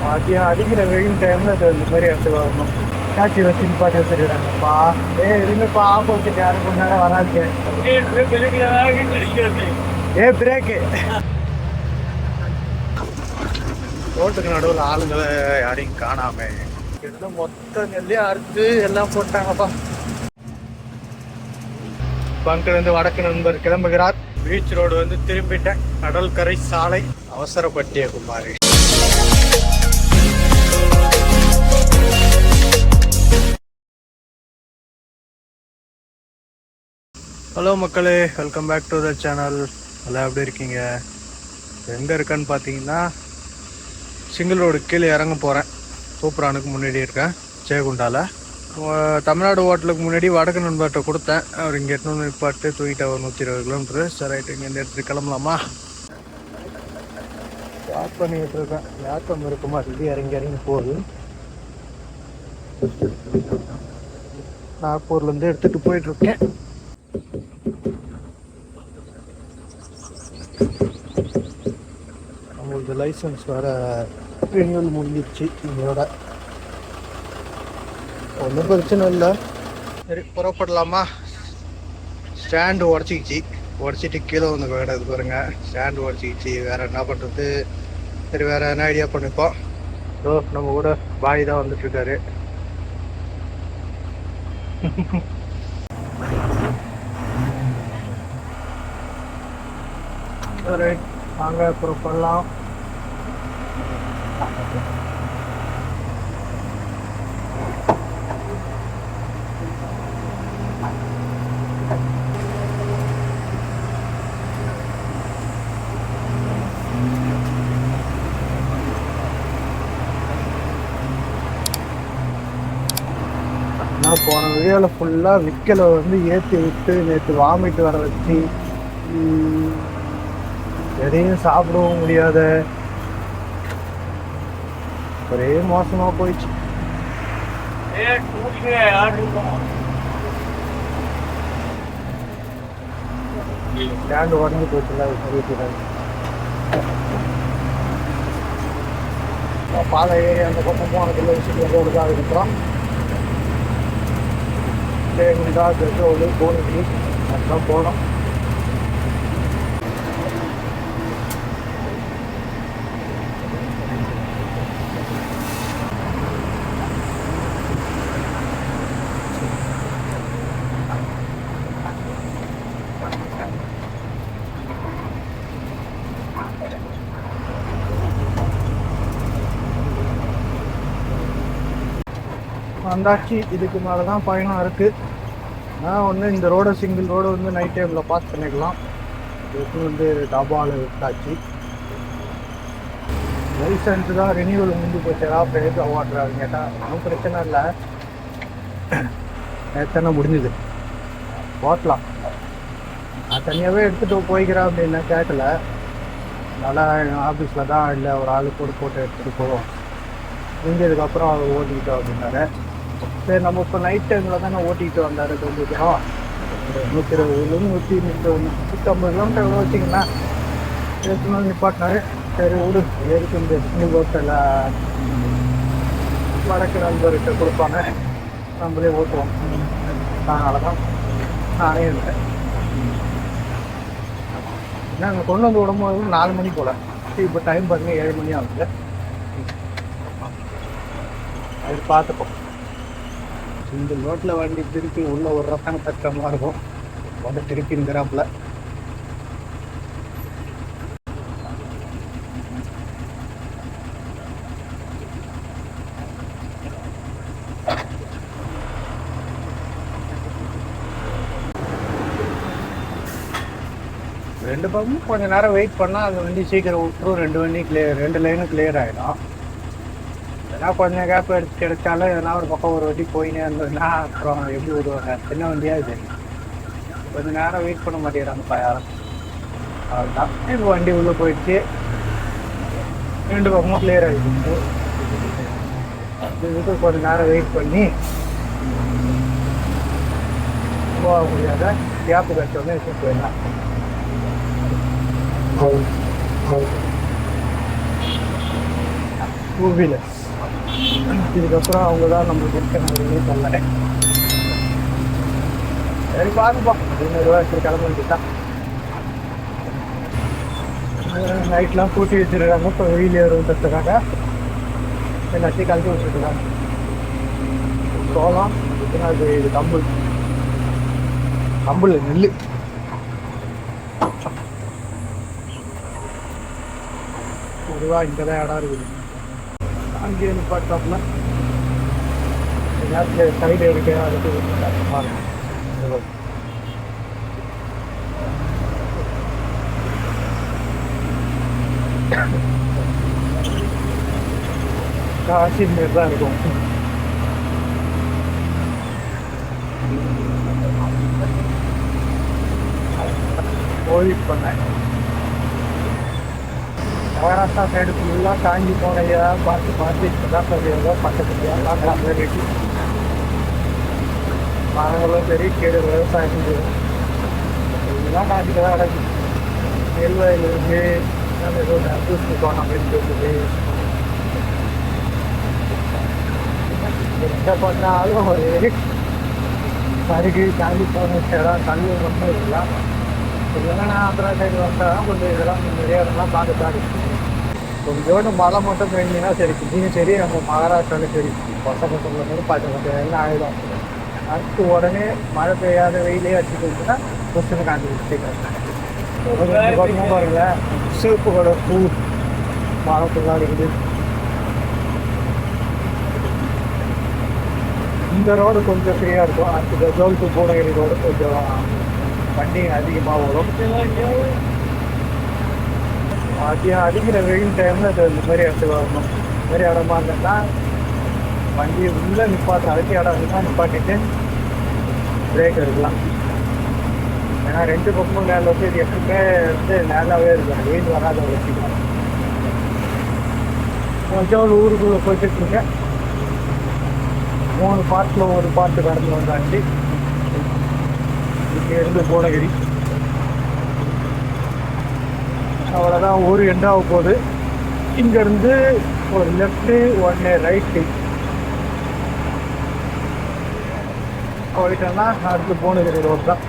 மதியம் அடிக்கிற வெயில் டைம்ல அது இந்த மாதிரி இடத்துக்கு வரணும். காட்சி வச்சு நிப்பாட்டி வச்சுருக்காங்கப்பா. இருங்கப்பா, ஆப்போசிட் யாரும் கொஞ்ச நேரம் வராது. பிரேக்கு ரோட்டுக்கு நடுவில் ஆளுங்களை யாரையும் காணாம எல்லாம் மொத்த நெல்லையும் அறுத்து எல்லாம் போட்டாங்கப்பா. பங்கிலிருந்து வடக்கு நண்பர் கிளம்புகிறார். பீச் ரோடு வந்து திரும்பிட்டேன். கடற்கரை சாலை அவசரப்பட்டிய குமாரி. ஹலோ மக்களே, welcome back to the channel. எல்லாம் எப்படி இருக்கீங்க? எங்கே இருக்கேன்னு பார்த்தீங்கன்னா, சிங்கிள் ரோடு கீழே இறங்க போகிறேன். சூப்பரானுக்கு முன்னாடி இருக்கேன், ஜெயகுண்டாவில். தமிழ்நாடு ஹோட்டலுக்கு முன்னாடி வடக்கு நண்பர்கிட்ட கொடுத்தேன். அவர் இங்கே எட்டு நிப்பாட்டு தூக்கிட்ட ஒரு 120 கிலோமீட்டரு. சரி, ரைட்டு, இங்கேருந்து எடுத்துகிட்டு கிளம்பலாமா? ஸ்டார்ட் பண்ணிக்கிட்டு இருக்கேன். ஏக்கம் இருக்க மாட்டேங்குது, இறங்கி போகுது. நாக்பூர்லேருந்து எடுத்துகிட்டு போயிட்டுருக்கேன். அவங்களுக்கு லைசன்ஸ் வேறு ரினியூவல் முடிஞ்சிடுச்சு. இதோட ஒன்றும் பிரச்சனை இல்லை. சரி, புறப்படலாமா? ஸ்டாண்டு உடச்சிட்டு கீழே வந்து கிடக்குது பாருங்க. ஸ்டாண்டு உடச்சிக்கிச்சு, வேறு என்ன பண்ணுறது? சரி, வேறு என்ன ஐடியா பண்ணிப்போம். ஸோ நம்ம கூட பாய் தான் வந்துட்டுருக்காரு. ரைட், வாங்க புறப்படலாம். போன வீடியோவில் ஃபுல்லாக விற்கலை வந்து ஏற்றி விட்டு நேற்று வாமிட்டு வர வச்சு எதையும் சாப்பிடவும் முடியாத ஒரே மோசமாக போயிடுச்சு. ஸ்டாண்டு உடஞ்சி போச்சுல, அது பாதை ஏறி அந்த பக்கம் போனதில்லை. விஷயம் ரோடு இருக்கிறோம். ஜெயகுண்டா, பெட்ரோலு, கோனிக்கு அதெல்லாம் போனோம். வந்தாச்சு. இதுக்கு மேலே தான் பயணம் இருக்குது. ஆனால் ஒன்று, இந்த ரோடை சிங்கிள் ரோடு வந்து நைட் டைமில் பாஸ் பண்ணிக்கலாம். இதுக்கு வந்து டபாவில் விட்டாச்சு. லைசன்ஸ் தான் ரினியூவல் முடிஞ்சு போச்சா, பேருக்கு ஓட்டுறாரு கேட்டால் ஒன்றும் பிரச்சனை இல்லை. நேற்று முடிஞ்சுது, ஓட்டலாம். நான் தனியாகவே எடுத்துகிட்டு போய்க்கிறேன் அப்படின்னா கேட்கல. அதனால் ஆஃபீஸில் தான் இல்லை, ஒரு ஆள் போட்டு எடுத்துகிட்டு போவோம். முடிஞ்சதுக்கப்புறம் அவர் ஓட்டிக்கிட்டோம் அப்படின்னாரு. சரி, நம்ம இப்போ நைட் டைமில் தானே ஓட்டிகிட்டு வந்தார். கொஞ்சம் தூரம், 120 150 கிலோமீட்டர் எவ்வளோ வச்சிங்கன்னா எடுத்துன்னு நிப்பாட்டினாரு. சரி விடு, எதுக்கு இந்த சிங்கிள் ரோட்டில் வடக்கு நண்பர்கிட்ட கொடுப்பாங்க, நம்மளே ஓட்டுவோம். அதனால தான் நானே இருந்தேன். நாங்கள் கொண்டு வந்து விடும்போது 4 மணி போல். இப்போ டைம் பாருங்கள், 7 மணி ஆகுது. அது பார்த்துப்போம். இந்த ரோட்டில் வண்டி திருப்பி உள்ள ஒரு ரத்தம் கஷ்டமாக இருக்கும். வந்து திருப்பிங்கிறாப்புல. ரெண்டு பக்கமும் கொஞ்சம் நேரம் வெயிட் பண்ணால் அது வண்டி சீக்கிரம் விட்டுரும். 2 லைனும் கிளியர் ஆகிடும். ஏன்னா கொஞ்சம் கேப் கிடைச்சாலும் எதனா ஒரு பக்கம் ஒரு வண்டி போயினே இருந்ததுன்னா அப்புறம் எப்படி விடுவாங்க? சின்ன வண்டியாக சரி, கொஞ்சம் நேரம் வெயிட் பண்ண மாட்டேங்கிறாங்கப்பா யாரும். அதுதான் இப்போ வண்டி உள்ளே போயிடுச்சு. 2 பக்கமும் கிளியர் ஆகிடுச்சு. இதுக்கு கொஞ்சம் நேரம் வெயிட் பண்ணி போக முடியாத கேப்பு கட்டோன்னே வச்சு போயிடலாம். Two wheelers. இதுக்கப்புறம் அவங்க தான் நம்மளுக்கு இருக்க சொல்ல. சரி பாருப்பா, 200 கிளம்ப வேண்டியதான். நைட்லாம் கூட்டி வச்சிருக்காங்க. இப்போ வெயில் ஏறுன்றதுக்காக எல்லாத்தையும் கலந்து வச்சுருக்காங்க. சோளம் அது இது கம்பு நெல். பொதுவாக இங்கே தான் இடம் இருக்குது. அங்கேயே நிப்பாட்டாப்புல நேரத்தில் சைடு இருக்கு. அதுக்கு காசி மாரி தான் இருக்கும். கோழி பண்ண மகாராஷ்டிரா சைடு ஃபுல்லாக காஞ்சி போனையா பார்த்து இப்போதான் சரியாக பக்கத்துக்கு எல்லாம் வெட்டி மரங்களும் சரி கீழே விவசாயம் செஞ்சது இதெல்லாம் காஞ்சிட்டு தான் கிடக்கு. நெல்வயிலிருந்து ஏதோ தூசிக்கோணம் அப்படின்னு சொல்லுது. எங்கே பண்ணாலும் ஒரு சருகு காஞ்சி போன இடம் கல் ரொம்ப இதெல்லாம் இல்லைன்னா ஆந்திரா சைடு வந்தால் கொஞ்சம் இதெல்லாம் நிறைய இடம்லாம் பார்த்துட்டாரு. கொஞ்சோண்டு மழை மட்டும் பெய்ஞ்சிங்கன்னா சரி, இங்கேயும் சரி நம்ம மகாராஷ்டிராலும் சரி பசங்க சொல்லும்போது 10 எல்லாம் ஆகிடும். அடுத்து உடனே மழை பெய்யாத வெயிலே வச்சுக்கிட்டுன்னா கொஸ்டின் காஞ்சி பாருங்களேன். சிவப்பு கலர் பூ மழை ஃபுல்லாக இருக்குது. இந்த ரோடு கொஞ்சம் ஃப்ரீயாக இருக்கும். அடுத்த கஜோல் டு பூனகிரி ரோடு கொஞ்சம் வண்டி அதிகமாக வரும். அடிக்கிற வெயில் டைமில் அது இந்த மாதிரி இடத்துக்கு வரணும். இந்த மாதிரி இடமா இருந்ததுன்னா வண்டியை உள்ளே நிப்பாட்டு அதுக்கு இடம் இருந்தால் நிப்பாட்டிட்டு பிரேக் எடுக்கலாம். ஏன்னா 2 பக்கமும் நேரில் வச்சு இது எப்பவுமே நேராகவே இருக்கும். வெயில் வராத வச்சுக்கலாம். கொஞ்சம் ஒரு ஊருக்குள்ளே போய்கிட்டு இருக்கேன். 3 பார்ட்டில் ஒரு பார்ட்டு கடந்து வந்தாச்சு. இங்கேருந்து பூனகிரி அவ்வளோதான். ஊர் எண்டாக போகுது. இங்கேருந்து ஒரு லெஃப்ட்டு 1 ரைட்டு போயிட்டோன்னா அடுத்து பூனகிரி ரோடு தான்.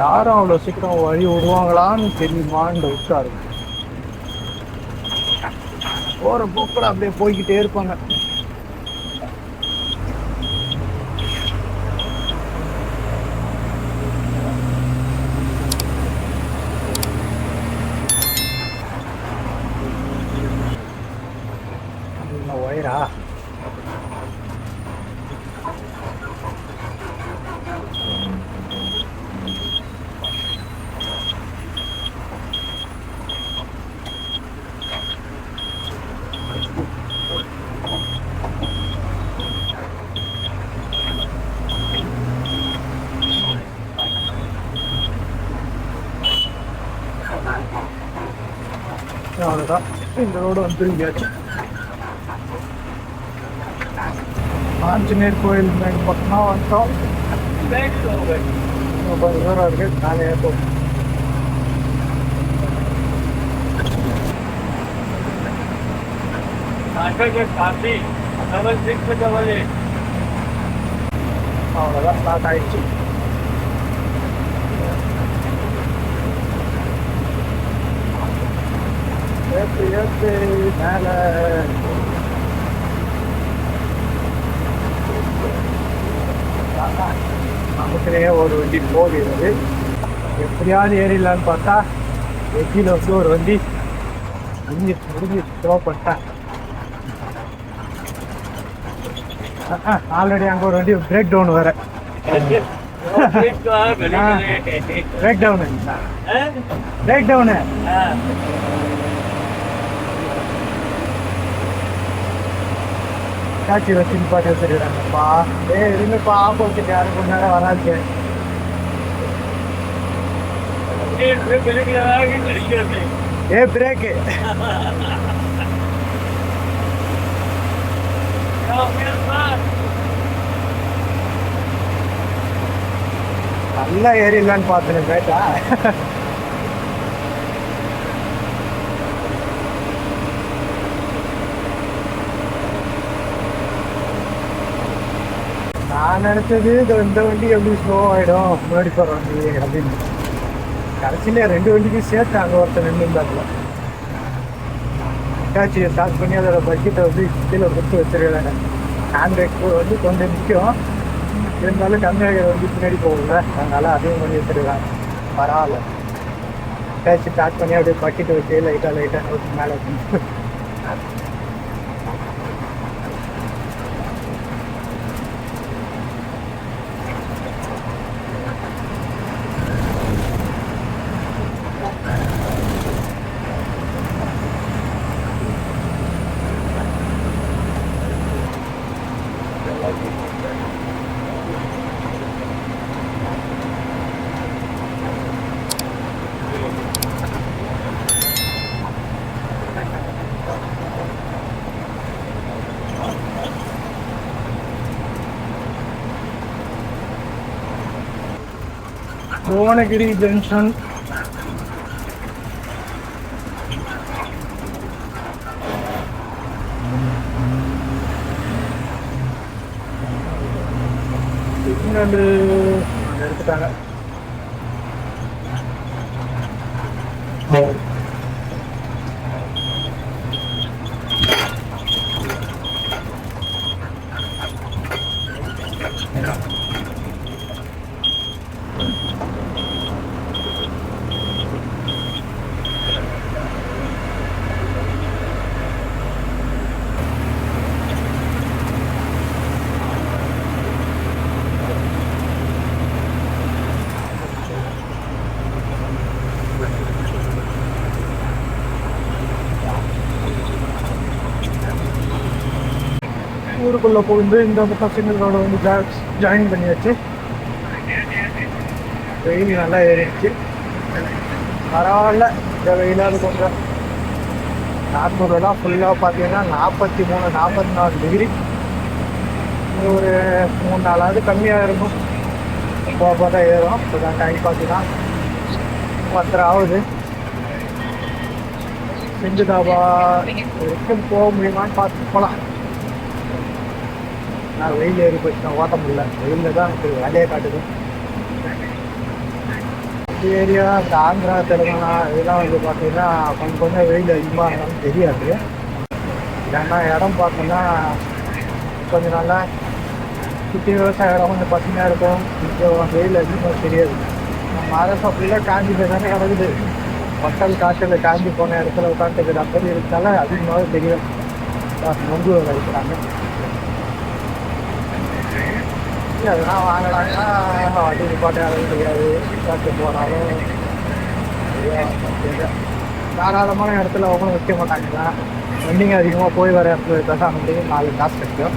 யாரும் அவ்வளோ சீக்கிரம் வழி விடுவாங்களான்னு தெரியுமான்னு டவுட்டாக இருக்கும். போகிற போக்கில் அப்படியே போய்கிட்டே இருப்பாங்க. ஒயரா அவ்வளோதான். இந்த ரோடு வந்துருங்கியாச்சு. ஆஞ்சநேயர் கோயில் பக்கமாக வந்துட்டோம். கொஞ்சம் தூரம் இருக்குது. நானே போகும் அவ்வளோதான். ஸ்டார்ட் ஆயிடுச்சு. மேலே நமக்குனே ஒரு வண்டி போகிறது. எப்படியாவது ஏறிடலான்னு பார்த்தா எக்கியில் வந்து ஒரு வண்டி முடிஞ்சு ஸ்லோ பண்ணிட்டேன். ஆல்ரெடி அங்கே ஒரு வண்டி பிரேக் டவுன் வேற. பிரேக் டவுனு காட்சி வச்சு பாட்டு வச்சுருக்காங்கப்பா. இருங்கப்பா, ஆப்போசிட் யாருக்கு முன்னாடி வராது. பிரேக்கு நல்லா ஏறிடலான்னு பார்த்துன்னு கேட்டா நான் நினைச்சது இந்த வண்டி எப்படி ஸ்லோ ஆகிடும் முன்னாடி போகிற வண்டி அப்படின்னு. கடைசியில் 2 வண்டிக்கும் சேர்த்து அங்கே ஒருத்தர் நின்றுந்தாப்புல. ஹிட்டாச்சியை ஸ்டார்ட் பண்ணி அதோட பட்ஜெட்டை வந்து கீழே கொடுத்து வச்சிருக்காங்க. ஹேண்ட் பிரேக் வந்து கொஞ்சம் முக்கியம், இருந்தாலும் கம்மியாக வந்து பின்னாடி போகல, அதனால அதையும் பண்ணி வச்சிருக்காங்க. பரவாயில்ல. ஹிட்டாச்சி ஸ்டார்ட் பண்ணி அப்படியே பக்கெட்டு வச்சு லைட்டாக மேலே புவனகிரி ஜங்ஷன். சிக்னல் எடுத்துட்டாங்க. ஊருக்குள்ளே போகுது. இந்த பக்கம் சிங்கிள் ரோடு வந்து ஜாயின் பண்ணியாச்சு. வெயில் நல்லா ஏறிடுச்சு. பரவாயில்ல, இந்த வெயிலாவது கொஞ்சம். நாக்பூர்லாம் ஃபுல்லாக பார்த்தீங்கன்னா 43, 44 டிகிரி. ஒரு 3 நாளாவது கம்மியாக இருக்கும். போக தான் ஏறும். இப்போ தான் டைம் பார்த்தீங்கன்னா 10 ஆகுது. செஞ்சுதாபா வரைக்கும் போக முடியுமான்னு பார்த்து போகலாம். நான் வெயில் ஏறி போயிட்டு நான் ஓட்ட முடியல. வெயிலில் தான் எனக்கு வேலையை காட்டுது. இந்த ஏரியா, இந்த ஆந்திரா, தெலுங்கானா இதெல்லாம் வந்து பார்த்தீங்கன்னா கொஞ்சம் வெயில் அதிகமாக இருந்தாலும் தெரியாது. ஏன்னா இடம் பார்த்தோன்னா கொஞ்சம் நல்லா சுற்றி விவசாய இடம் கொஞ்சம் பசுமையாக இருக்கும். கொஞ்சம் வெயில் அதிகமாக தெரியாது. நம்ம மரம் ஃபுல்லாக காஞ்சி போய் தானே கிடக்குது. மக்கள் காற்றில் காஞ்சி போன இடத்துல உட்காந்துக்கிற அப்படி இருந்தாலும் அதிகமாகவே தெரியும். நொங்கு வைக்கிறாங்க. அதெல்லாம் வாங்கலாங்கன்னா வண்டி பாட்டே அளவு தெரியாது. காற்று போனாலும் தாராளமான இடத்துல அவங்களும் வைக்க மாட்டாங்களா. வண்டிங்க அதிகமாக போய் வர இடத்துல பேசாம முடியும். 4 காசு கிடைக்கும்.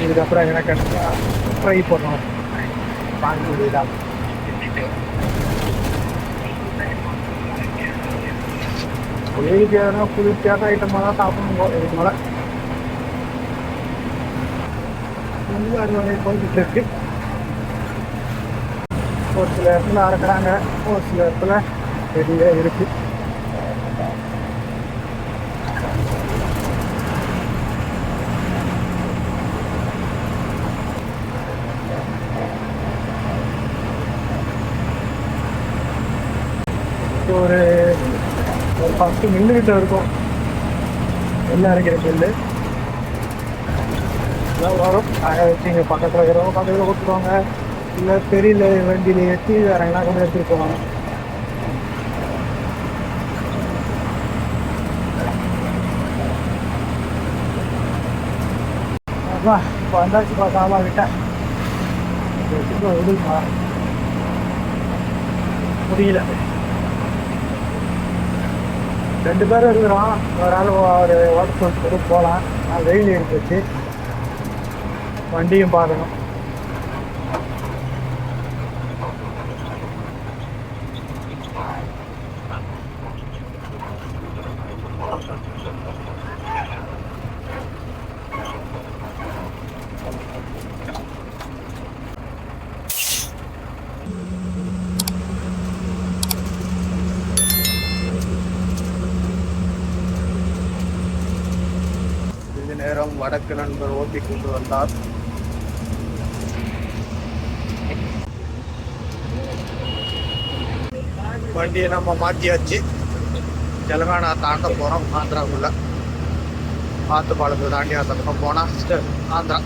இதுக்கப்புறம் என்ன கிடைச்சா ஃப்ரை பண்ணணும். பானிபூரி தான். குளிர்ச்சியான ஐட்டமாக தான் சாப்பிடணும். இதுக்கு மேலே அறுவடை போய்கிட்டு இருக்கு. ஒரு சில இடத்துல அறுக்கிறாங்க, ஒரு சில இடத்துல வெளியே இருக்கு. ஒரு 10 மில்லுகிட்ட இருக்கும் எல்லாம் அரைக்கிற மில்லு. வரும். அதை வச்சு இங்கே பக்கத்தில் இருக்கிறவங்க பக்கத்தில் கொடுத்துருவாங்க. இல்லை தெரியல வண்டியில் ஏற்றி வேறங்கனா கூட எடுத்துகிட்டு போவாங்க. அதான் இப்போ வந்தாச்சு. பார்க்காம விட்டேன். விடுமா முடியல. 2 பேர் இருக்கிறோம். ஒரு ஆள் ஒரு வாட்டர் சொல்லிட்டு போகலாம். நான் வெயில் எடுத்து வண்டியும் பார்க்கணும். வடக்கு நண்பர் ஓட்டி கொண்டு வந்தார். வண்டியை நம்ம மாற்றியாச்சு. தெலுங்கானா தாண்ட போகிறோம். ஆந்திராவுக்குள்ள ஆத்து பாலத்தை தாண்டி அந்த பக்கம் போனால் ஆந்திரா.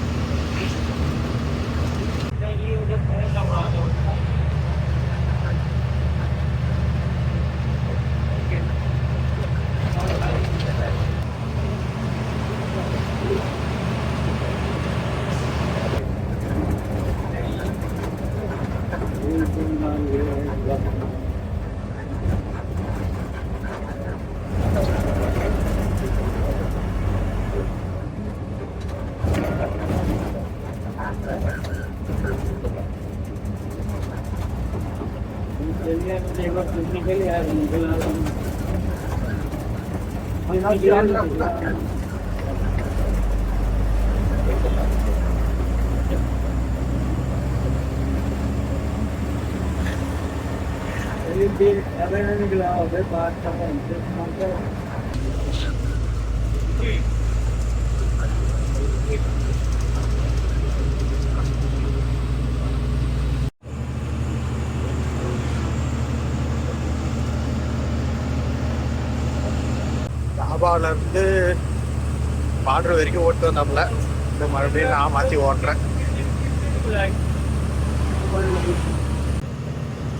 தாபால இருந்து பார்டர் வரைக்கும் ஓட்டு வந்தாப்புல. இந்த மறுபடியும் நான் மாற்றி ஓட்டுறேன்.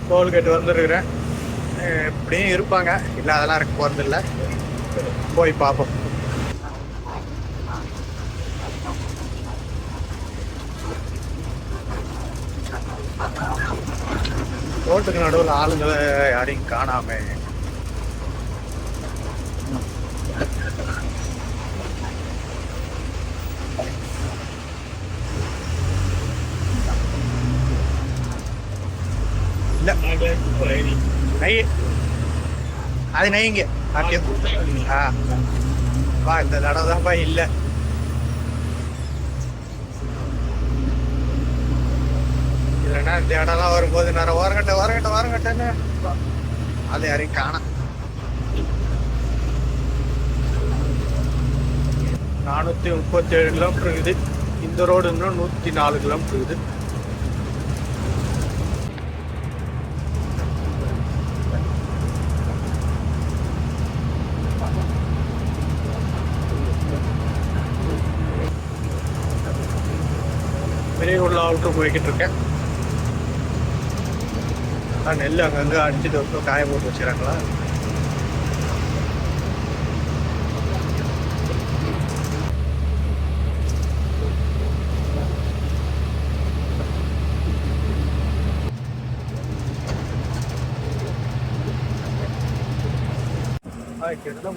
டோல்கேட் வந்துருக்குறேன். எப்படியும் இருப்பாங்க, இல்லை அதெல்லாம் இருக்க போகிறதில்ல. போய் பார்ப்போம். ரோட்டுக்கு நடுவில் ஆளுங்களை யாரையும் காணாம. नहीं அது நைங்க பா இந்த தடவை தான்ப்பா இல்லை. இல்லைன்னா இந்த இடம்லாம் வரும்போது நேரம் ஓரங்கட்டன்னு அது யாரையும் காண. 437 கிலோமீட்டர் இருக்குது. இந்த ரோடு இன்னும் 104 கிலோமீட்டர் இருக்குது. பெரிய உள்ள அவுட்டு போய்கிட்டு இருக்கேன். நெல் அங்கங்கே அடிச்சுட்டு வந்து காய போட்டு வச்சுக்கிறாங்களா.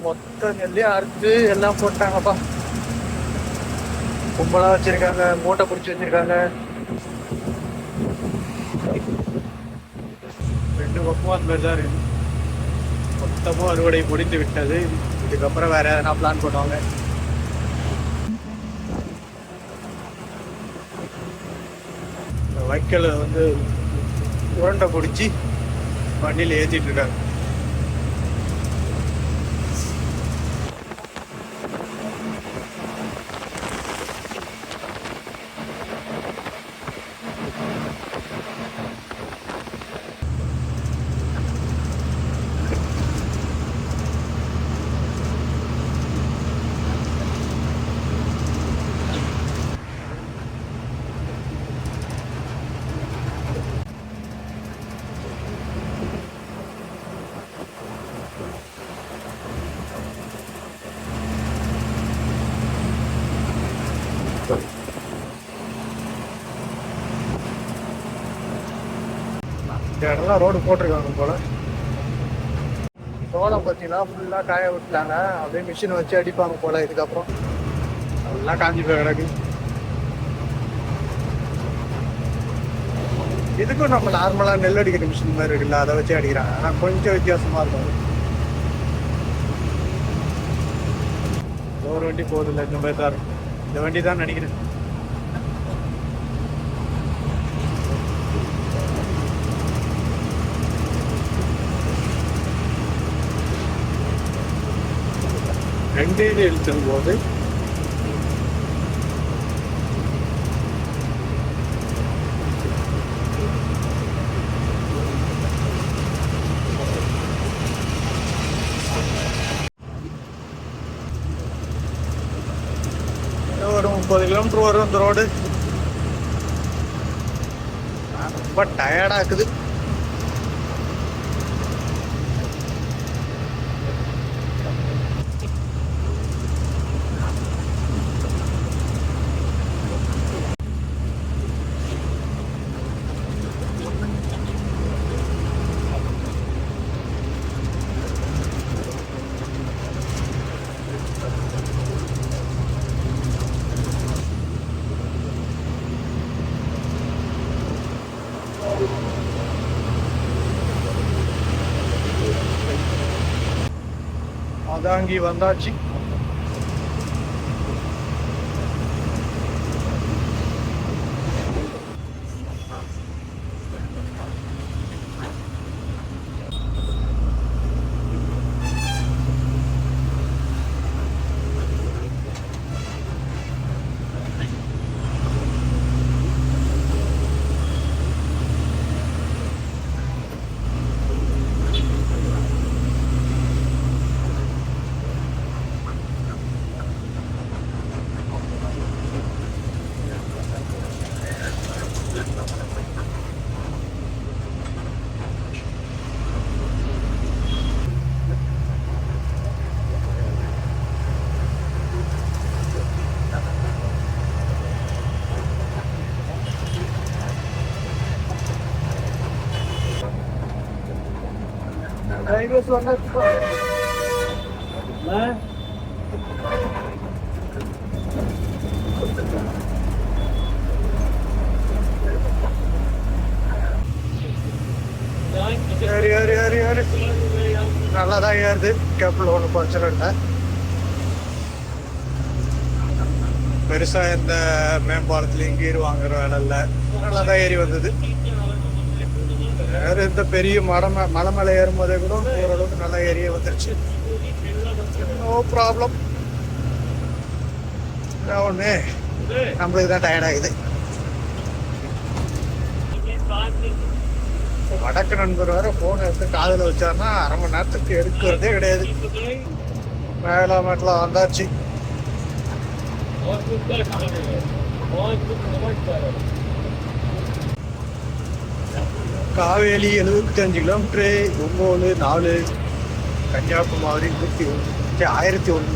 மொத்த நெல்லையும் அறுத்து எல்லாம் போட்டாங்கப்பா. கும்பலாக வச்சிருக்காங்க, மூட்டை பிடிச்சி வச்சிருக்காங்க. 2 பக்கமும் அந்த மாதிரி தான் இருக்கு. மொத்தமும் அறுவடை முடிந்து விட்டது. இதுக்கப்புறம் வேற எதனா பிளான் பண்ணுவாங்க. இந்த வைக்கல் வந்து உருண்டை பிடிச்சி வண்டியில் ஏற்றிட்டு இருக்காங்க. இந்த இடம்லாம் ரோடு போட்டிருக்காங்க போல. சோளம் பார்த்தீங்கன்னா ஃபுல்லாக காய விட்டுட்டாங்க. அப்படியே மிஷினை வச்சு அடிப்பாங்க போல. இதுக்கப்புறம் நல்லா காஞ்சி போய் கிடக்கு. இதுக்கும் நம்ம நார்மலாக நெல் அடிக்கிற மிஷின் மாதிரி இருக்குல்ல, அதை வச்சு அடிக்கிறாங்க. ஆனால் கொஞ்சம் வித்தியாசமாக இருக்கும். ஒரு வண்டி போகுதில்ல, இந்த மாதிரி தான் இருக்கும். இந்த வண்டி தான் நினைக்கிறேன். ரெண்டே இழுத்தும் போது கிலோமீட்டர் வரும் இந்த ரோடு. ரொம்ப டயர்டா இருக்குது. அதாங்கி வந்தாச்சு. நல்லாதான் ஏறுது. கேப்பில் ஒன்றும் பிரச்சனை இல்லை. பெருசா எந்த மேம்பாலத்துலையும் கீர் வாங்குற வேலை இல்லை. நல்லாதான் ஏறி வந்தது. வேற எந்த பெரிய மலை மேலே ஏறும் போதே கூட ஓரளவுக்கு நல்லா ஏறியே வந்துருச்சு. No problem. ஒன்று நம்மளுக்கு தான் டயர்ட் ஆகுது. வடக்கு நண்பர் வேற போன் எடுத்து காதில் வச்சாருன்னா அரை மணி நேரத்துக்கு எடுக்கிறதே கிடையாது. மேலாமட்டில் வந்தாச்சு. காவேரி 75 கிலோமீட்டரு, ஒம்பது 4, கன்னியாகுமரி 1001.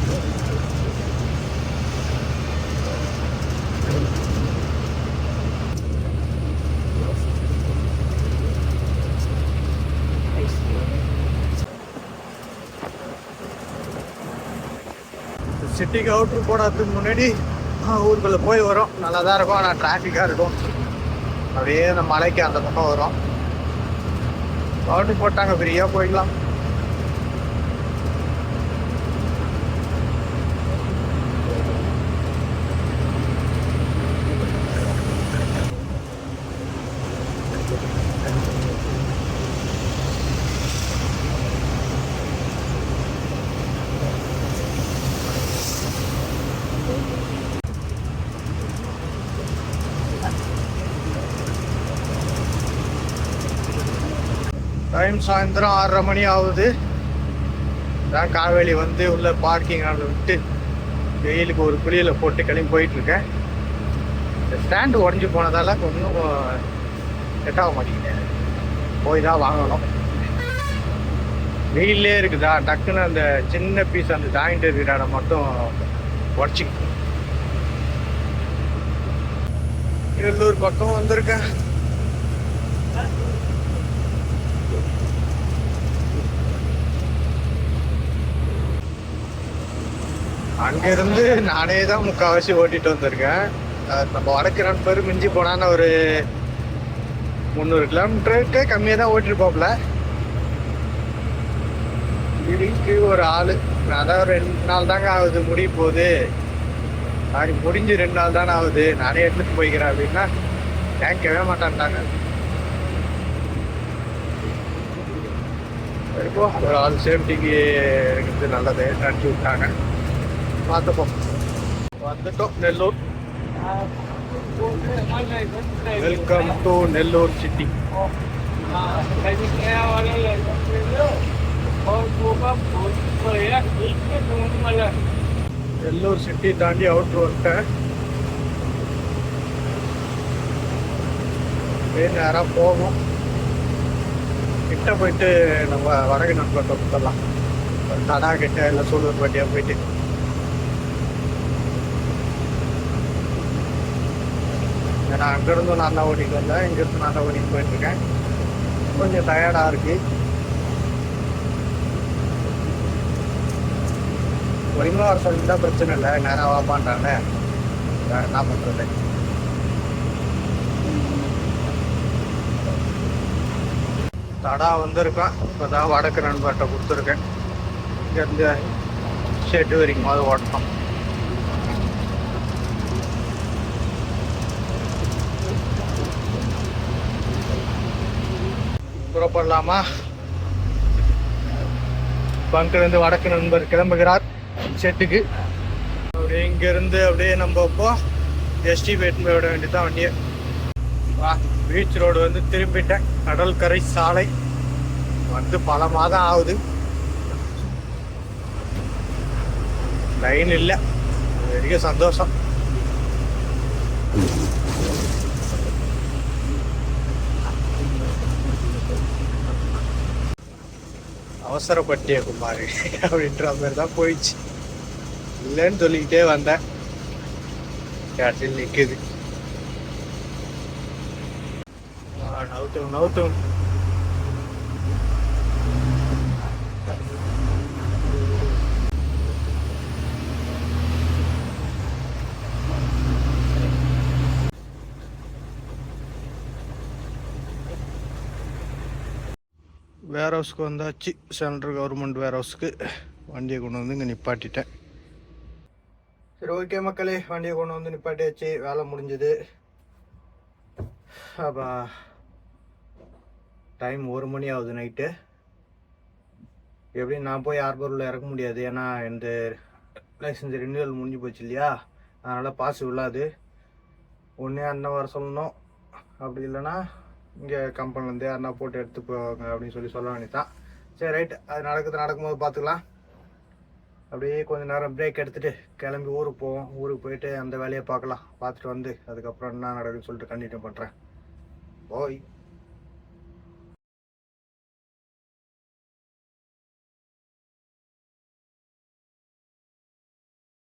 சிட்டிக்கு அவுட்ரு போடாததுக்கு முன்னாடி ஊருக்குள்ளே போய் வரும். நல்லா தான் இருக்கும். ஆனால் டிராஃபிக்காக இருக்கும். அப்படியே அந்த மலைக்கு அந்த பக்கம் வரும். அவுட்ரு போட்டாங்க, ஃப்ரீயாக போய்க்கலாம். டைம் சாயந்தரம் 6:30 மணி ஆகுது. தான் காவேரி வந்து உள்ள பார்க்கிங் விட்டு வெயிலுக்கு ஒரு குளியில் போட்டு கிளம்பி போயிட்டுருக்கேன். இந்த ஸ்டாண்டு உடஞ்சி போனதால ஒன்றும் செட் ஆக மாட்டேங்குது. போய் தான் வாங்கணும். வெயிலே இருக்குதா, டக்குன்னு அந்த சின்ன பீஸ் அந்த ஜாயிண்ட் இருக்கிற இடம் மட்டும் உடச்சி. எல்லூர் பக்கம் வந்திருக்கேன். அங்கேருந்து நானே தான் முக்கால்வாசி ஓட்டிகிட்டு வந்திருக்கேன். நம்ம வடக்கு நண்பர் மிஞ்சி போனான்னு ஒரு 300 கிலோமீட்டருக்கு கம்மியாக தான் ஓட்டிருப்போம்ல. இதுக்கு ஒரு ஆள் அதான் 2 நாள் தாங்க ஆகுது முடிய போகுது. அது முடிஞ்சு 2 நாள் தானே ஆகுது, நானே எடுத்துகிட்டு போய்க்கிறேன் அப்படின்னா கேட்கவே மாட்டான்ட்டாங்க. இப்போ ஒரு ஆள் சேஃப்டிக்கு இருக்குது, நல்லது அனுப்பிச்சி விட்டாங்க. பார்த்துப்போம். வந்துட்டோம் Nellore. Welcome to Nellore city. Nellore city தாண்டி அவுட்ரு வந்துட்டேன். நேராக போகும். கிட்ட போயிட்டு நம்ம வரகு நண்பர்கிட்ட கொடுத்துடலாம். தடா கிட்ட இல்லை சூலூர் பட்டியாக போயிட்டு. நான் அங்கேருந்து நான் தான் ஓட்டிட்டு வந்தேன், இங்கேருந்து நான் தான் ஓட்டிட்டு போயிட்டுருக்கேன். கொஞ்சம் டயர்டாக இருக்கு. பொறுமையாக வர சொல்லிட்டு பிரச்சனை இல்லை, நேராக வாப்பான்றாங்க. என்ன பண்ணுறது? தடா வந்திருக்கேன். இப்போ தான் வடக்கு நண்பர்கிட்ட கொடுத்துருக்கேன். இங்கேருந்து ஷெட்டு வரைக்கும் போது ஓட்டணும். புறப்படலாமா? பங்கிலிருந்து வடக்கு நண்பர் கிளம்புகிறார் ஷெட்டுக்கு. அப்படியே இங்கேருந்து அப்படியே நம்ம இப்போ எஸ்டி போயிட்டு விட வேண்டியதான் வண்டியை. பீச் ரோடு வந்து திரும்பிட்டேன். கடற்கரை சாலை வந்து பல மாதம் ஆகுது, லைன் இல்லை. பெரிய சந்தோஷம். அவசரப்பட்டிய குமாரி அப்படின்ற மாதிரி தான் போயிடுச்சு. இல்லைன்னு சொல்லிக்கிட்டே வந்தேன், கேட்டில் நிற்குது. நவுத்தும் வேர் ஹவுஸ்க்கு வந்தாச்சு. சென்ட்ரல் கவர்மெண்ட் வேர் ஹவுஸ்க்கு வண்டியை கொண்டு வந்து இங்கே நிப்பாட்டிட்டேன். சரி, ஓகே மக்களே, வண்டியை கொண்டு வந்து நிப்பாட்டியாச்சு. வேலை முடிஞ்சது. அப்போ டைம் 1 மணி ஆகுது நைட்டு. எப்படி நான் போய் ஹார்பரில் இறக்க முடியாது, ஏன்னா இந்த லைசன்ஸ் ரினியூவல் முடிஞ்சு போச்சு இல்லையா, அதனால் பாஸ் விழாது. ஒன்றே அண்ணன் வர சொல்லணும், அப்படி இல்லைன்னா இங்கே கம்பெனிலேருந்து யாருன்னா போட்டு எடுத்து போவாங்க அப்படின்னு சொல்ல வேண்டியதான். சரி, ரைட், அது நடக்கும்போது பார்த்துக்கலாம். அப்படியே கொஞ்சம் நேரம் பிரேக் எடுத்துகிட்டு கிளம்பி ஊருக்கு போவோம். ஊருக்கு போயிட்டு அந்த வேலையை பார்க்கலாம். பார்த்துட்டு வந்து அதுக்கப்புறம் என்ன நடக்குதுன்னு சொல்லிட்டு கண்டினியூ பண்ணுறேன். ஓய்.